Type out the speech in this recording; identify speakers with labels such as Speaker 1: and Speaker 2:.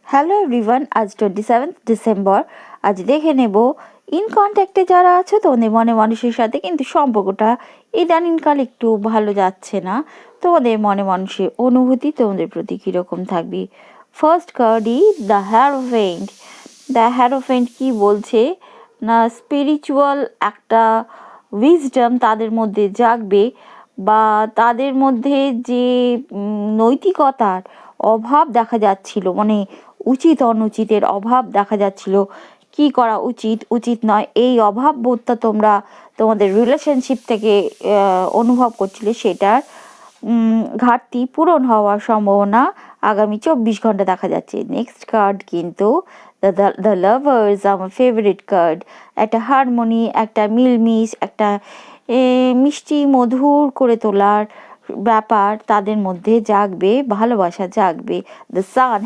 Speaker 1: Hello everyone, আজ 27 December. আজ দেখে নেব ইন কন্ট্যাক্টে যারা আছো তোমাদের মনে মানুষের সাথে কিন্তু সম্পর্কটা ইদানিংকাল একটু ভালো যাচ্ছে না। তোমাদের মনে মানুষের অনুভূতি তোমাদের প্রতি কীরকম থাকবে। ফার্স্ট কার্ডই দ্য হ্যারোফেন্ট। দ্য হ্যারোফেন্ট কি বলছে না, স্পিরিচুয়াল একটা উইজডম তাদের মধ্যে জাগবে, বা তাদের মধ্যে যে নৈতিকতার অভাব দেখা যাচ্ছিল, মানে উচিত অনুচিতের অভাব দেখা যাচ্ছিল, কি করা উচিত উচিত নয় এই অভাব বোধটা তোমরা তোমাদের রিলেশনশিপ থেকে অনুভব করছিলে, সেটার ঘাটতি পূরণ হওয়ার সম্ভাবনা আগামী 24 ঘন্টা দেখা যাচ্ছে। নেক্সট কার্ড কিন্তু দ্য লাভার্স, আমার ফেভারিট কার্ড। একটা হারমোনি, একটা মিলমিশ, একটা মিষ্টি মধুর করে তোলার ব্যাপার তাদের মধ্যে জাগবে, ভালোবাসা জাগবে। The sun.